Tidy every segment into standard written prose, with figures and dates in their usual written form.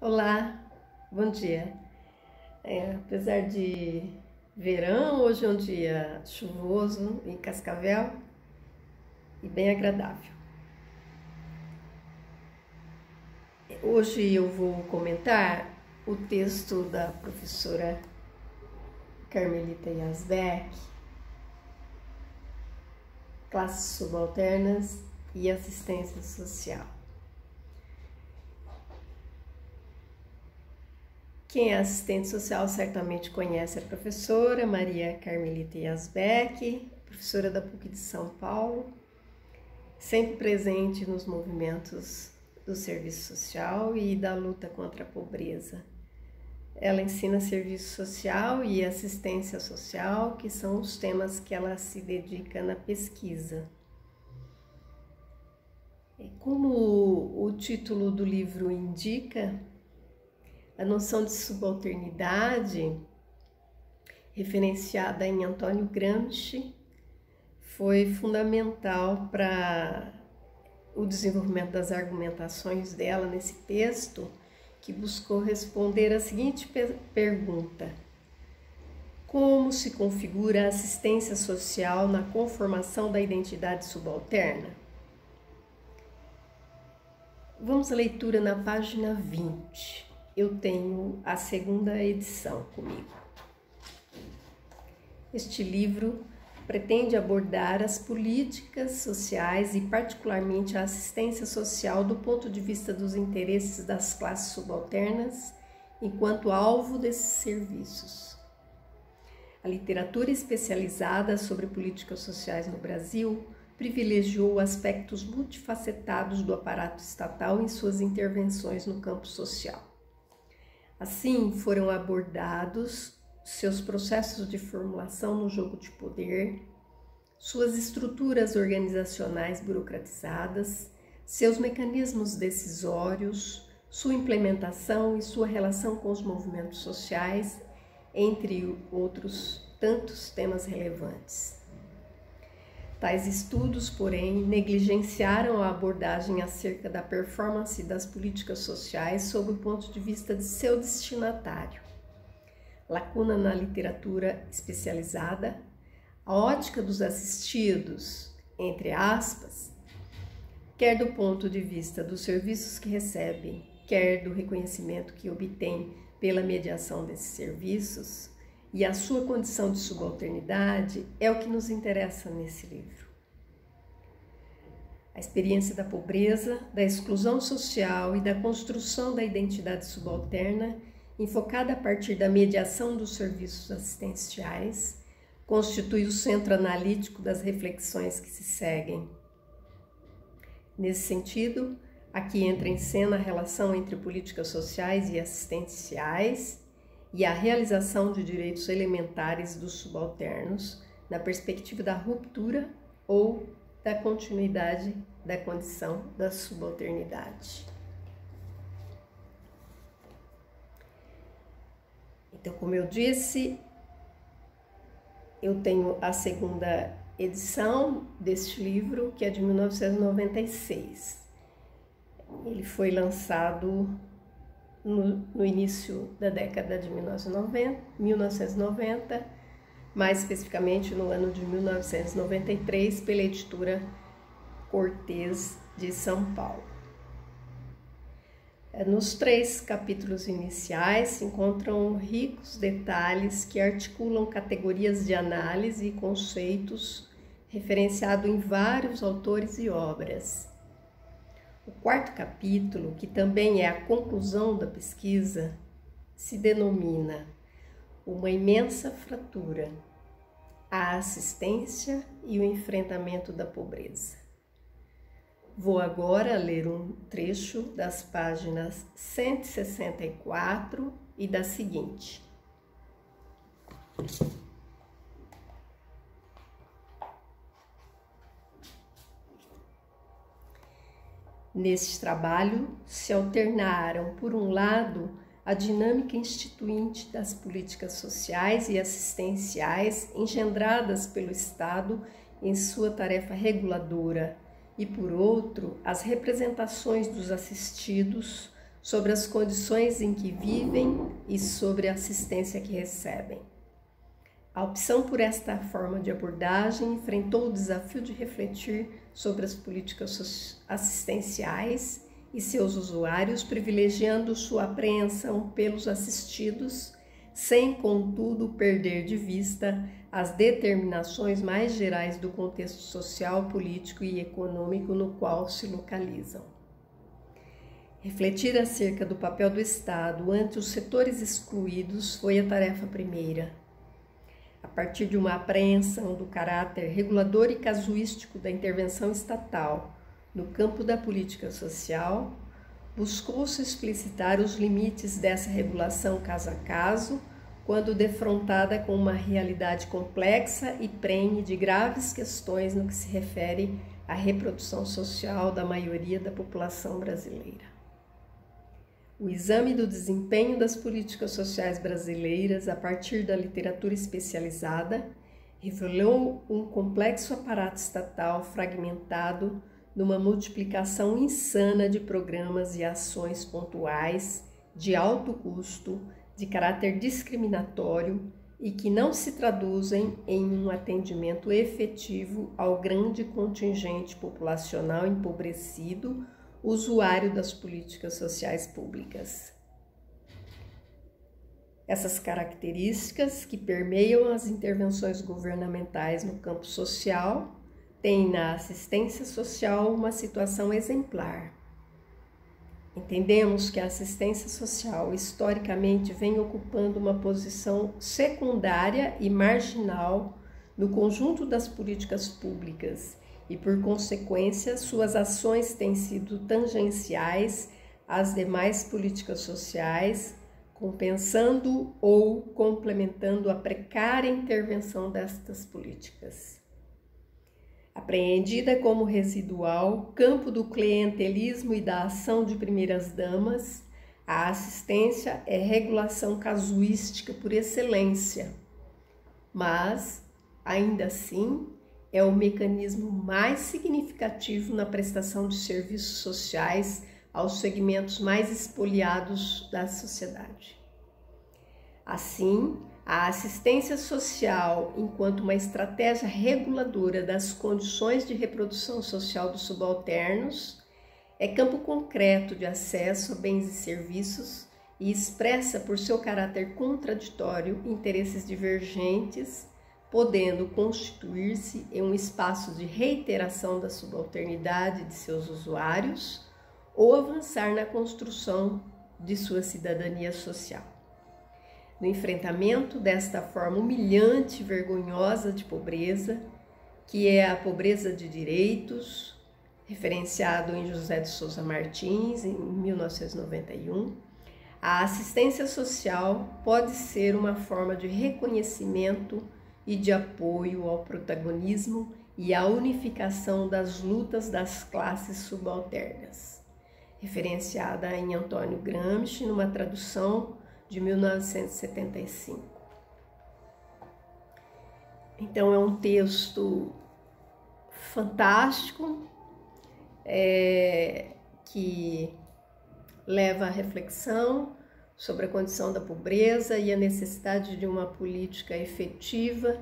Olá, bom dia. Apesar de verão, hoje é um dia chuvoso em Cascavel e bem agradável. Hoje eu vou comentar o texto da professora Carmelita Yazbek, Classes Subalternas e Assistência Social. Quem é assistente social certamente conhece a professora Maria Carmelita Yazbek, professora da PUC de São Paulo, sempre presente nos movimentos do serviço social e da luta contra a pobreza. Ela ensina serviço social e assistência social, que são os temas que ela se dedica na pesquisa. Como o título do livro indica, a noção de subalternidade, referenciada em Antônio Gramsci, foi fundamental para o desenvolvimento das argumentações dela nesse texto, que buscou responder a seguinte pergunta: como se configura a assistência social na conformação da identidade subalterna? Vamos à leitura na página 20. Eu tenho a segunda edição comigo. Este livro pretende abordar as políticas sociais e particularmente a assistência social do ponto de vista dos interesses das classes subalternas enquanto alvo desses serviços. A literatura especializada sobre políticas sociais no Brasil privilegiou aspectos multifacetados do aparato estatal em suas intervenções no campo social. Assim, foram abordados seus processos de formulação no jogo de poder, suas estruturas organizacionais burocratizadas, seus mecanismos decisórios, sua implementação e sua relação com os movimentos sociais, entre outros tantos temas relevantes. Tais estudos, porém, negligenciaram a abordagem acerca da performance das políticas sociais sob o ponto de vista de seu destinatário. Lacuna na literatura especializada, a ótica dos assistidos, entre aspas, quer do ponto de vista dos serviços que recebem, quer do reconhecimento que obtêm pela mediação desses serviços, e a sua condição de subalternidade é o que nos interessa nesse livro. A experiência da pobreza, da exclusão social e da construção da identidade subalterna, enfocada a partir da mediação dos serviços assistenciais, constitui o centro analítico das reflexões que se seguem. Nesse sentido, aqui entra em cena a relação entre políticas sociais e assistenciais e a realização de direitos elementares dos subalternos na perspectiva da ruptura ou da continuidade da condição da subalternidade. Então, como eu disse, eu tenho a segunda edição deste livro, que é de 1996. Ele foi lançado no início da década de 1990, mais especificamente no ano de 1993, pela editora Cortez de São Paulo. Nos 3 capítulos iniciais se encontram ricos detalhes que articulam categorias de análise e conceitos referenciados em vários autores e obras. O 4º capítulo, que também é a conclusão da pesquisa, se denomina Uma Imensa Fratura, a Assistência e o Enfrentamento da Pobreza. Vou agora ler um trecho das páginas 164 e da seguinte. Neste trabalho se alternaram, por um lado, a dinâmica instituinte das políticas sociais e assistenciais engendradas pelo Estado em sua tarefa reguladora e, por outro, as representações dos assistidos sobre as condições em que vivem e sobre a assistência que recebem. A opção por esta forma de abordagem enfrentou o desafio de refletir sobre as políticas assistenciais e seus usuários, privilegiando sua apreensão pelos assistidos, sem, contudo, perder de vista as determinações mais gerais do contexto social, político e econômico no qual se localizam. Refletir acerca do papel do Estado ante os setores excluídos foi a tarefa primeira. A partir de uma apreensão do caráter regulador e casuístico da intervenção estatal no campo da política social, buscou-se explicitar os limites dessa regulação caso a caso, quando defrontada com uma realidade complexa e prenhe de graves questões no que se refere à reprodução social da maioria da população brasileira. O exame do desempenho das políticas sociais brasileiras a partir da literatura especializada revelou um complexo aparato estatal fragmentado numa multiplicação insana de programas e ações pontuais, de alto custo, de caráter discriminatório e que não se traduzem em um atendimento efetivo ao grande contingente populacional empobrecido, usuário das políticas sociais públicas. Essas características que permeiam as intervenções governamentais no campo social têm na assistência social uma situação exemplar. Entendemos que a assistência social historicamente vem ocupando uma posição secundária e marginal no conjunto das políticas públicas e, por consequência, suas ações têm sido tangenciais às demais políticas sociais, compensando ou complementando a precária intervenção destas políticas. Apreendida como residual, campo do clientelismo e da ação de primeiras damas, a assistência é regulação casuística por excelência, mas, ainda assim, é o mecanismo mais significativo na prestação de serviços sociais aos segmentos mais expoliados da sociedade. Assim, a assistência social, enquanto uma estratégia reguladora das condições de reprodução social dos subalternos, é campo concreto de acesso a bens e serviços e expressa por seu caráter contraditório interesses divergentes, podendo constituir-se em um espaço de reiteração da subalternidade de seus usuários ou avançar na construção de sua cidadania social. No enfrentamento desta forma humilhante e vergonhosa de pobreza, que é a pobreza de direitos, referenciado em José de Souza Martins, em 1991, a assistência social pode ser uma forma de reconhecimento e de apoio ao protagonismo e à unificação das lutas das classes subalternas, referenciada em Antônio Gramsci, numa tradução de 1975. Então é um texto fantástico, que leva à reflexão sobre a condição da pobreza e a necessidade de uma política efetiva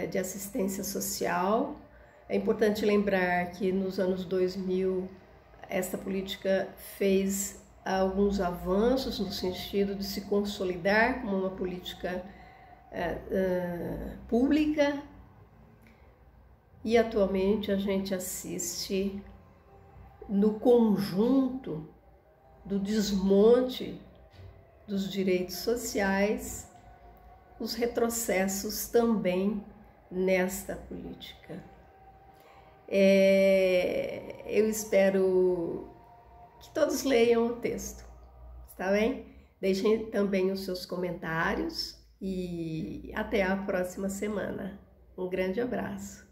de assistência social. É importante lembrar que nos anos 2000 esta política fez alguns avanços no sentido de se consolidar como uma política pública, e atualmente a gente assiste no conjunto do desmonte dos direitos sociais os retrocessos também nesta política. Eu espero que todos leiam o texto, está bem? Deixem também os seus comentários e até a próxima semana. Um grande abraço.